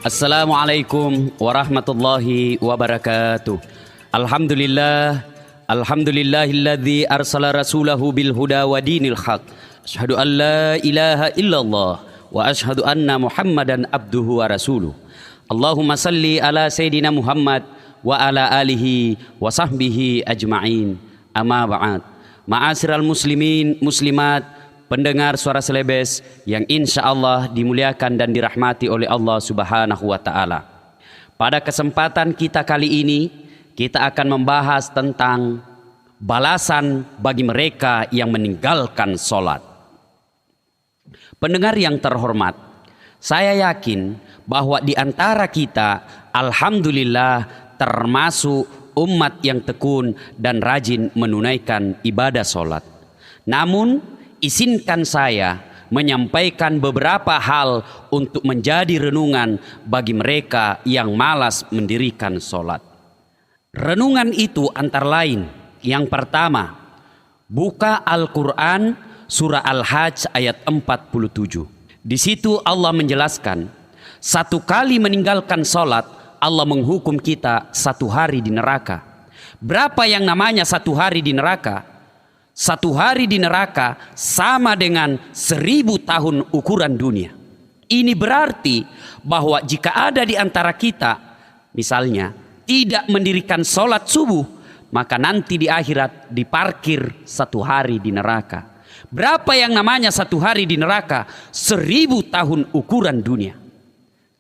Assalamualaikum warahmatullahi wabarakatuh. Alhamdulillah, alhamdulillahilladzi arsala rasulahu bil huda wa dinil haq. Asyhadu an la ilaha illallah wa asyhadu anna Muhammadan abduhu wa rasuluh. Allahumma salli ala sayyidina Muhammad wa ala alihi wa sahbihi ajma'in. Amma ba'd. Ma'asyiral muslimin muslimat, pendengar suara Selebes yang insya Allah dimuliakan dan dirahmati oleh Allah Subhanahu wa Ta'ala. Pada kesempatan kita kali ini, kita akan membahas tentang balasan bagi mereka yang meninggalkan sholat. Pendengar yang terhormat, saya yakin bahwa di antara kita, alhamdulillah, termasuk umat yang tekun dan rajin menunaikan ibadah sholat. Namun, izinkan saya menyampaikan beberapa hal untuk menjadi renungan bagi mereka yang malas mendirikan sholat. Renungan itu antara lain, yang pertama, buka Al-Quran surah Al-Hajj ayat 47. Di situ Allah menjelaskan, satu kali meninggalkan sholat, Allah menghukum kita 1 hari di neraka. Berapa yang namanya 1 hari di neraka? 1 hari di neraka sama dengan 1000 tahun ukuran dunia. Ini berarti bahwa jika ada di antara kita, misalnya, tidak mendirikan sholat subuh, maka nanti di akhirat diparkir 1 hari di neraka. Berapa yang namanya 1 hari di neraka? 1000 tahun ukuran dunia.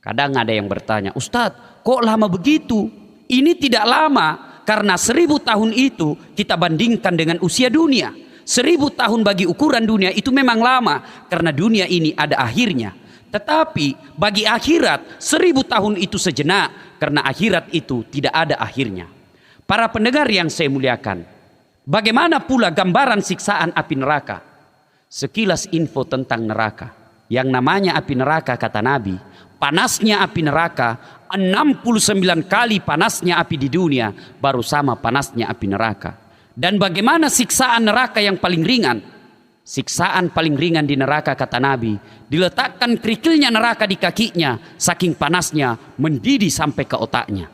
Kadang ada yang bertanya, Ustadz, kok lama begitu? Ini tidak lama, karena 1000 tahun itu kita bandingkan dengan usia dunia. 1000 tahun bagi ukuran dunia itu memang lama, karena dunia ini ada akhirnya. Tetapi bagi akhirat 1000 tahun itu sejenak, karena akhirat itu tidak ada akhirnya. Para pendengar yang saya muliakan, bagaimana pula gambaran siksaan api neraka? Sekilas info tentang neraka. Yang namanya api neraka, kata Nabi, panasnya api neraka 69 kali panasnya api di dunia, baru sama panasnya api neraka. Dan bagaimana siksaan neraka yang paling ringan? Siksaan paling ringan di neraka, kata Nabi, diletakkan kerikilnya neraka di kakinya, saking panasnya mendidih sampai ke otaknya.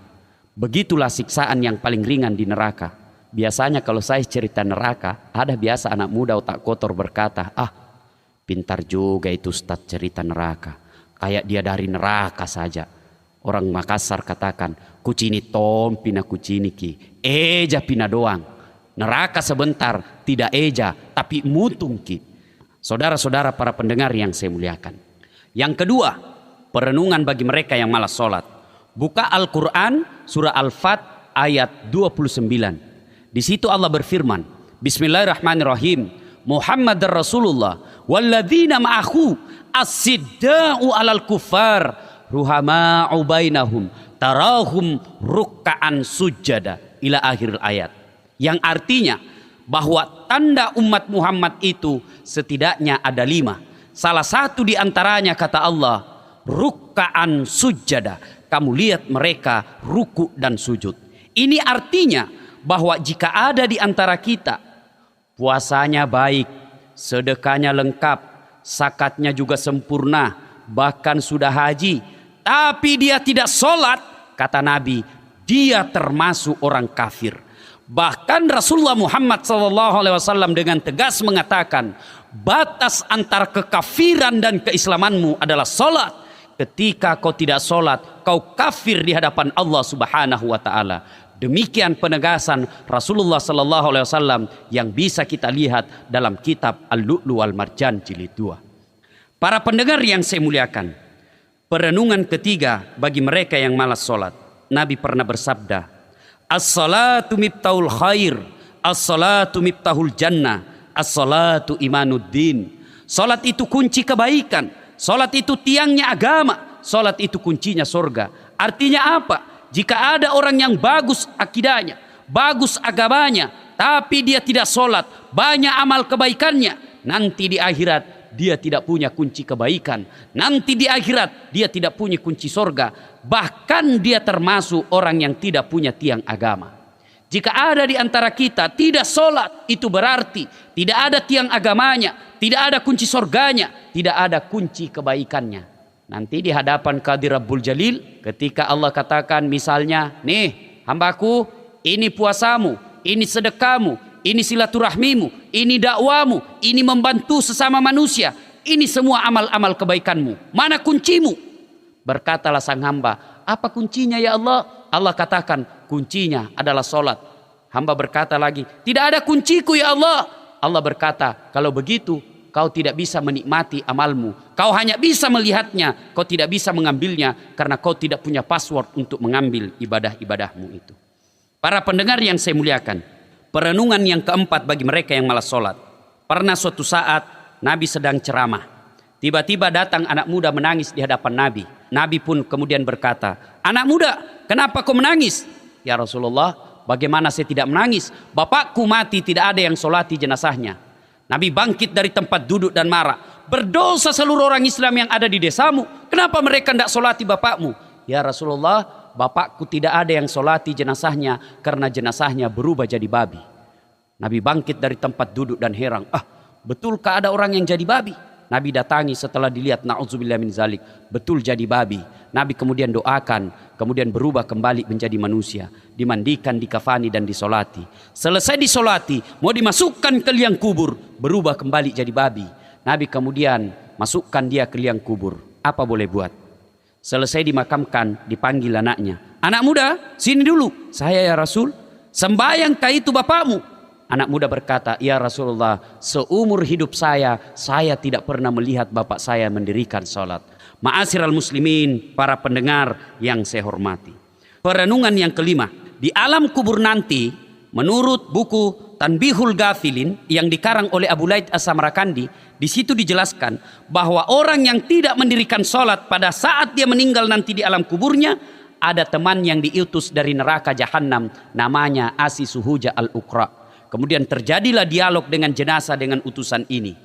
Begitulah siksaan yang paling ringan di neraka. Biasanya kalau saya cerita neraka, ada biasa anak muda otak kotor berkata, pintar juga itu Ustaz cerita neraka, kayak dia dari neraka saja. Orang Makassar katakan, kucini tom pina kucini ki, eja pina doang. Neraka sebentar, tidak eja, tapi mutung ki. Saudara-saudara para pendengar yang saya muliakan. Yang kedua, perenungan bagi mereka yang malas sholat. Buka Al-Quran surah Al-Fat ayat 29. Di situ Allah berfirman, Bismillahirrahmanirrahim, Muhammad Rasulullah walladzina ma'ahu as-sidda'u alal kufar ruhama'u bainahum tarahum rukka'an sujada ila akhir ayat. Yang artinya bahwa tanda umat Muhammad itu setidaknya ada 5. Salah satu di antaranya, kata Allah, rukka'an sujada. Kamu lihat mereka ruku dan sujud. Ini artinya bahwa jika ada di antara kita puasanya baik, sedekahnya lengkap, zakatnya juga sempurna, bahkan sudah haji, tapi dia tidak sholat, kata Nabi, dia termasuk orang kafir. Bahkan Rasulullah Muhammad SAW dengan tegas mengatakan, batas antara kekafiran dan keislamanmu adalah sholat. Ketika kau tidak sholat, kau kafir di hadapan Allah Subhanahu wa Ta'ala. Demikian penegasan Rasulullah SAW yang bisa kita lihat dalam kitab Al-Lu'lu' wal Marjan jilid 2. Para pendengar yang saya muliakan, perenungan ketiga bagi mereka yang malas sholat. Nabi pernah bersabda, as-salatu miftahul khair, as-salatu miftahul jannah, as-salatu imanuddin. Sholat itu kunci kebaikan, sholat itu tiangnya agama, sholat itu kuncinya surga. Artinya apa? Jika ada orang yang bagus akidahnya, bagus agamanya, tapi dia tidak sholat, banyak amal kebaikannya, nanti di akhirat dia tidak punya kunci kebaikan. Nanti di akhirat dia tidak punya kunci surga. Bahkan dia termasuk orang yang tidak punya tiang agama. Jika ada di antara kita tidak sholat, itu berarti tidak ada tiang agamanya, tidak ada kunci surganya, tidak ada kunci kebaikannya. Nanti di hadapan Qadir Rabbul Jalil, ketika Allah katakan misalnya, nih hambaku, ini puasamu, ini sedekahmu, ini silaturahmimu, ini dakwamu, ini membantu sesama manusia, ini semua amal-amal kebaikanmu. Mana kuncimu? Berkatalah sang hamba, apa kuncinya ya Allah? Allah katakan, kuncinya adalah solat. Hamba berkata lagi, tidak ada kunciku ya Allah. Allah berkata, kalau begitu kau tidak bisa menikmati amalmu. Kau hanya bisa melihatnya, kau tidak bisa mengambilnya karena kau tidak punya password untuk mengambil ibadah-ibadahmu itu. Para pendengar yang saya muliakan, perenungan yang keempat bagi mereka yang malas sholat. Pernah suatu saat Nabi sedang ceramah. Tiba-tiba datang anak muda menangis di hadapan Nabi. Nabi pun kemudian berkata, anak muda, kenapa kau menangis? Ya Rasulullah, bagaimana saya tidak menangis? Bapakku mati, tidak ada yang sholati jenazahnya. Nabi bangkit dari tempat duduk dan marah. Berdosa seluruh orang Islam yang ada di desamu. Kenapa mereka tidak solati bapakmu? Ya Rasulullah, bapakku tidak ada yang solati jenazahnya karena jenazahnya berubah jadi babi. Nabi bangkit dari tempat duduk dan heran. Betulkah ada orang yang jadi babi? Nabi datangi setelah dilihat, na'udzubillah min zalik, betul jadi babi. Nabi kemudian doakan, kemudian berubah kembali menjadi manusia, dimandikan, dikafani dan disolati. Selesai disolati, mau dimasukkan ke liang kubur, berubah kembali jadi babi. Nabi kemudian masukkan dia ke liang kubur. Apa boleh buat? Selesai dimakamkan, dipanggil anaknya. Anak muda, sini dulu. Saya ya Rasul. Sembayangkah itu bapakmu? Anak muda berkata, ya Rasulullah, seumur hidup saya tidak pernah melihat bapak saya mendirikan sholat. Ma'asyiral muslimin, para pendengar yang saya hormati. Perenungan yang kelima, di alam kubur nanti, menurut buku Tanbihul Ghafilin yang dikarang oleh Abu Laith As-Samarkandi, di situ dijelaskan bahwa orang yang tidak mendirikan sholat pada saat dia meninggal nanti di alam kuburnya, ada teman yang diutus dari neraka Jahannam, namanya Asi Suhuja Al-Uqra. Kemudian terjadilah dialog dengan jenazah dengan utusan ini.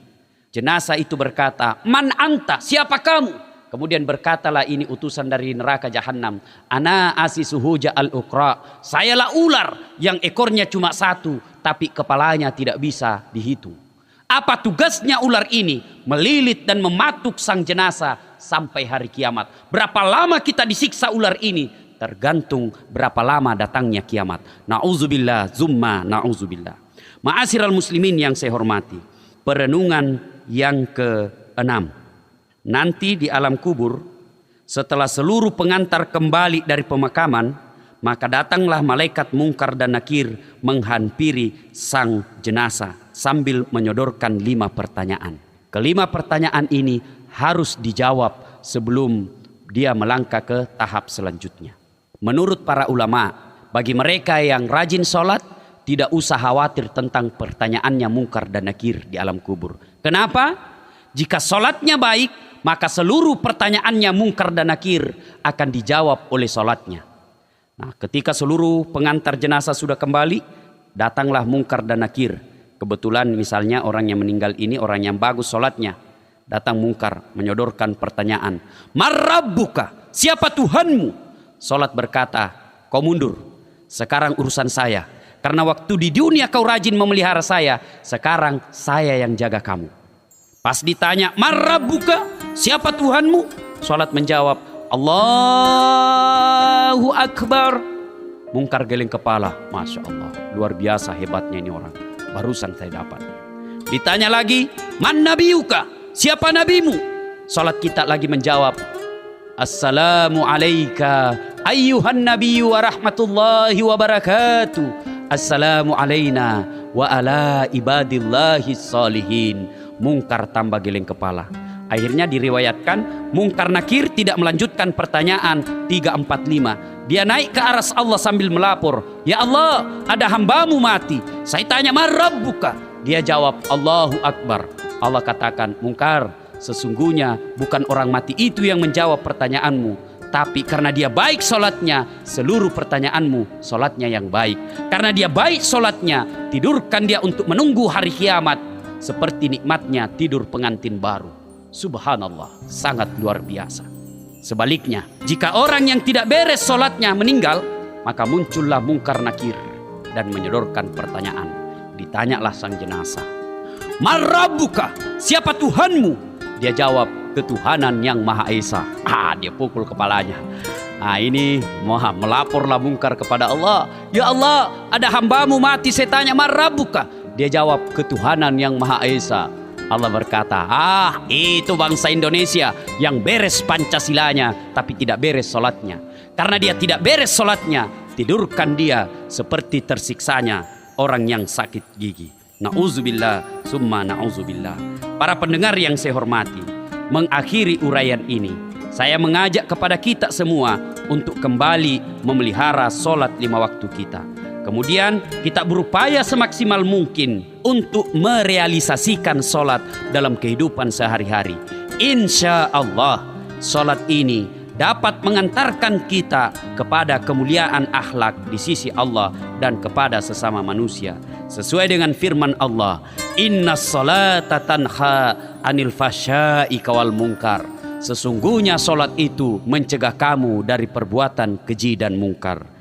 Jenazah itu berkata, man anta, siapa kamu? Kemudian berkatalah ini utusan dari neraka Jahannam, ana Asi Suhuja Al-Uqra. Sayalah ular yang ekornya cuma satu, tapi kepalanya tidak bisa dihitung. Apa tugasnya ular ini? Melilit dan mematuk sang jenazah sampai hari kiamat. Berapa lama kita disiksa ular ini? Tergantung berapa lama datangnya kiamat. Na'udzubillah, zumma na'udzubillah. Ma'asyiral muslimin yang saya hormati. Perenungan yang keenam. Nanti di alam kubur, setelah seluruh pengantar kembali dari pemakaman, maka datanglah malaikat Mungkar dan Nakir menghampiri sang jenazah sambil menyodorkan 5 pertanyaan. Kelima pertanyaan ini harus dijawab sebelum dia melangkah ke tahap selanjutnya. Menurut para ulama, bagi mereka yang rajin sholat, tidak usah khawatir tentang pertanyaannya Mungkar dan Nakir di alam kubur. Kenapa? Jika sholatnya baik, maka seluruh pertanyaannya Mungkar dan Nakir akan dijawab oleh sholatnya. Nah, ketika seluruh pengantar jenazah sudah kembali, datanglah Mungkar dan Nakir. Kebetulan misalnya orang yang meninggal ini orang yang bagus sholatnya. Datang Mungkar menyodorkan pertanyaan. Marrabbuka, siapa Tuhanmu? Sholat berkata, kau mundur, sekarang urusan saya. Karena waktu di dunia kau rajin memelihara saya, sekarang saya yang jaga kamu. Pas ditanya, marrabbuka, siapa Tuhanmu? Sholat menjawab, Allahu Akbar. Mungkar geleng kepala, Masya Allah, luar biasa hebatnya ini orang. Barusan saya dapat. Ditanya lagi, man nabiyuka, siapa nabimu? Sholat kita lagi menjawab, Assalamu alayka ayyuhan nabiyyu wa rahmatullahi wa barakatuh. Assalamu alayna wa ala ibadillahi salihin. Mungkar tambah geleng kepala. Akhirnya diriwayatkan Mungkar Nakir tidak melanjutkan pertanyaan 3, 4, 5. Dia naik ke aras Allah sambil melapor, ya Allah, ada hambamu mati. Saya tanya, marrabbuka? Dia jawab, Allahu Akbar. Allah katakan, Mungkar, sesungguhnya bukan orang mati itu yang menjawab pertanyaanmu, tapi karena dia baik sholatnya, seluruh pertanyaanmu sholatnya yang baik. Karena dia baik sholatnya, tidurkan dia untuk menunggu hari kiamat, seperti nikmatnya tidur pengantin baru. Subhanallah, sangat luar biasa. Sebaliknya, jika orang yang tidak beres sholatnya meninggal, maka muncullah Mungkar Nakir dan menyodorkan pertanyaan. Ditanyalah sang jenazah, marrabbuka, siapa Tuhanmu? Dia jawab, ketuhanan yang Maha Esa. Dia pukul kepalanya. Ini melaporlah mungkar kepada Allah. Ya Allah, ada hambamu mati, saya tanya, man rabbuka? Dia jawab, ketuhanan yang Maha Esa. Allah berkata, itu bangsa Indonesia yang beres Pancasilanya tapi tidak beres sholatnya. Karena dia tidak beres sholatnya, tidurkan dia seperti tersiksanya orang yang sakit gigi. Na'udzubillah summa na'udzubillah. Para pendengar yang saya hormati, mengakhiri uraian ini, saya mengajak kepada kita semua untuk kembali memelihara sholat 5 waktu kita. Kemudian kita berupaya semaksimal mungkin untuk merealisasikan sholat dalam kehidupan sehari-hari. Insya Allah sholat ini dapat mengantarkan kita kepada kemuliaan akhlak di sisi Allah dan kepada sesama manusia. Sesuai dengan firman Allah, Innas sholata tanha anil fasya'i wal munkar. Sesungguhnya sholat itu mencegah kamu dari perbuatan keji dan mungkar.